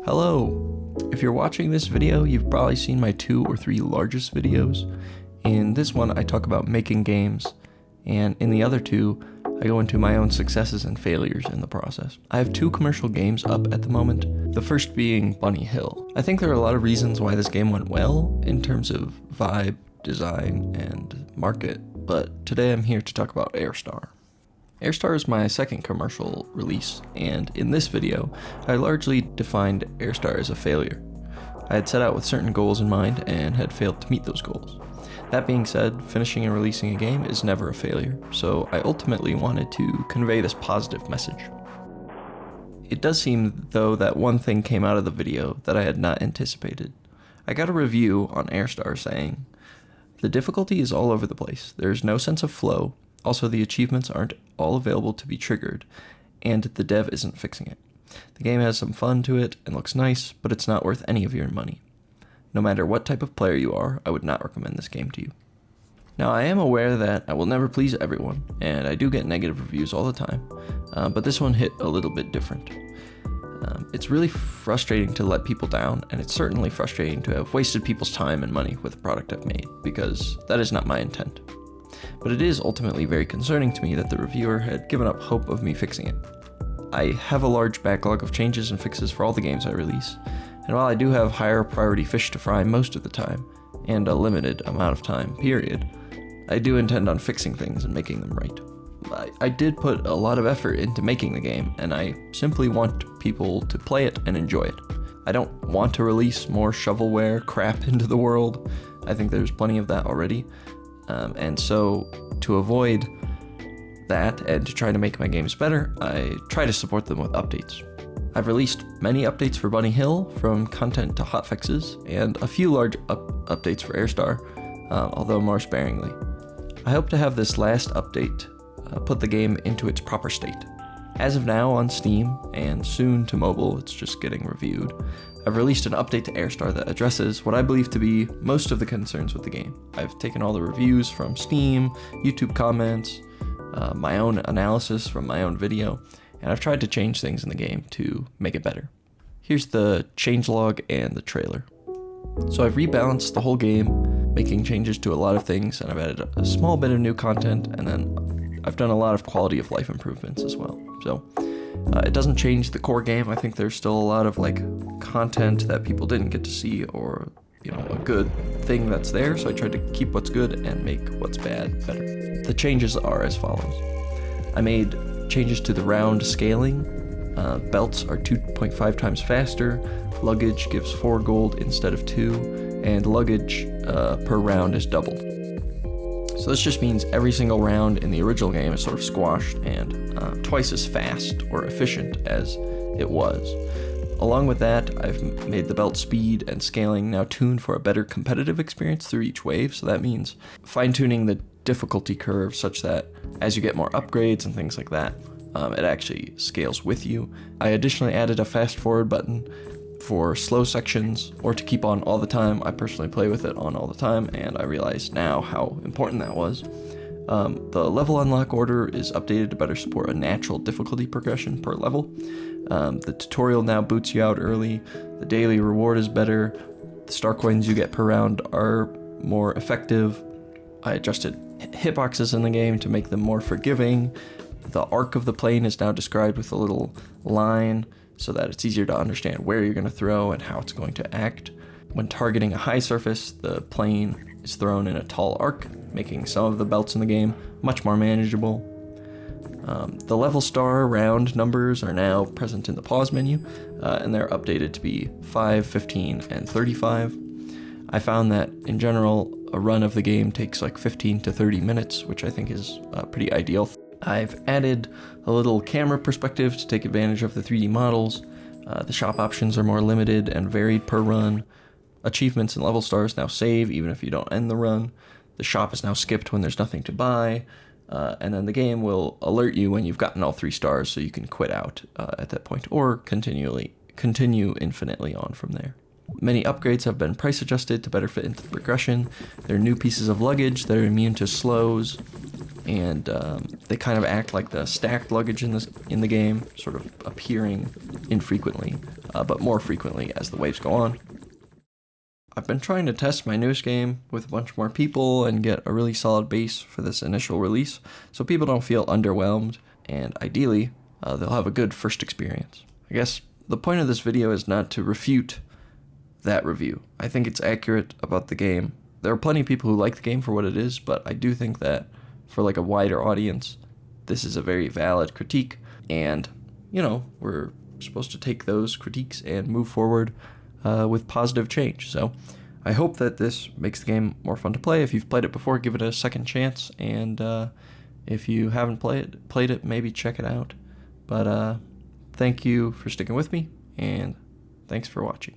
Hello! If you're watching this video, you've probably seen my 2 or 3 largest videos. In this one, I talk about making games, and in the other 2, I go into my own successes and failures in the process. I have 2 commercial games up at the moment, the first being Bunny Hill. I think there are a lot of reasons why this game went well in terms of vibe, design, and market, but today I'm here to talk about Airstar. Airstar is my second commercial release, and in this video, I largely defined Airstar as a failure. I had set out with certain goals in mind and had failed to meet those goals. That being said, finishing and releasing a game is never a failure, so I ultimately wanted to convey this positive message. It does seem, though, that one thing came out of the video that I had not anticipated. I got a review on Airstar saying, "The difficulty is all over the place, there's no sense of flow, also the achievements aren't all available to be triggered, and the dev isn't fixing it. The game has some fun to it and looks nice, but it's not worth any of your money. No matter what type of player you are, I would not recommend this game to you." Now, I am aware that I will never please everyone, and I do get negative reviews all the time, but this one hit a little bit different. It's really frustrating to let people down, and it's certainly frustrating to have wasted people's time and money with a product I've made, because that is not my intent. But it is ultimately very concerning to me that the reviewer had given up hope of me fixing it. I have a large backlog of changes and fixes for all the games I release, and while I do have higher priority fish to fry most of the time, and a limited amount of time, period, I do intend on fixing things and making them right. I did put a lot of effort into making the game, and I simply want people to play it and enjoy it. I don't want to release more shovelware crap into the world. I think there's plenty of that already. And so, to avoid that and to try to make my games better, I try to support them with updates. I've released many updates for Bunny Hill, from content to hotfixes, and a few large updates for Airstar, although more sparingly. I hope to have this last update put the game into its proper state. As of now on Steam, and soon to mobile, it's just getting reviewed, I've released an update to Airstar that addresses what I believe to be most of the concerns with the game. I've taken all the reviews from Steam, YouTube comments, my own analysis from my own video, and I've tried to change things in the game to make it better. Here's the changelog and the trailer. So I've rebalanced the whole game, making changes to a lot of things, and I've added a small bit of new content, and then I've done a lot of quality of life improvements as well. So it doesn't change the core game. I think there's still a lot of content that people didn't get to see, or a good thing that's there, so I tried to keep what's good and make what's bad better. The changes are as follows. I made changes to the round scaling. Belts are 2.5 times faster, luggage gives 4 gold instead of 2, and luggage per round is doubled. So this just means every single round in the original game is sort of squashed and twice as fast or efficient as it was. Along with that, I've made the belt speed and scaling now tuned for a better competitive experience through each wave, so that means fine-tuning the difficulty curve such that as you get more upgrades and things like that, it actually scales with you. I additionally added a fast-forward button for slow sections, or to keep on all the time. I personally play with it on all the time, and I realize now how important that was. The level unlock order is updated to better support a natural difficulty progression per level. The tutorial now boots you out early. The daily reward is better. The star coins you get per round are more effective. I adjusted hitboxes in the game to make them more forgiving. The arc of the plane is now described with a little line so that it's easier to understand where you're going to throw and how it's going to act. When targeting a high surface, the plane is thrown in a tall arc, making some of the belts in the game much more manageable. The level star round numbers are now present in the pause menu, and they're updated to be 5, 15, and 35. I found that, in general, a run of the game takes 15 to 30 minutes, which I think is pretty ideal. I've added a little camera perspective to take advantage of the 3D models. The shop options are more limited and varied per run. Achievements and level stars now save even if you don't end the run. The shop is now skipped when there's nothing to buy. And then the game will alert you when you've gotten all 3 stars, so you can quit out at that point, or continue infinitely on from there. Many upgrades have been price adjusted to better fit into the progression. There are new pieces of luggage that are immune to slows, and they kind of act like the stacked luggage in the game, sort of appearing infrequently, but more frequently as the waves go on. I've been trying to test my newest game with a bunch more people and get a really solid base for this initial release, so people don't feel underwhelmed, and ideally, they'll have a good first experience. I guess the point of this video is not to refute that review. I think it's accurate about the game. There are plenty of people who like the game for what it is, but I do think that for like a wider audience, this is a very valid critique, and, you know, we're supposed to take those critiques and move forward with positive change. So I hope that this makes the game more fun to play. If you've played it before, give it a second chance, and if you haven't played it, maybe check it out. But thank you for sticking with me, and thanks for watching.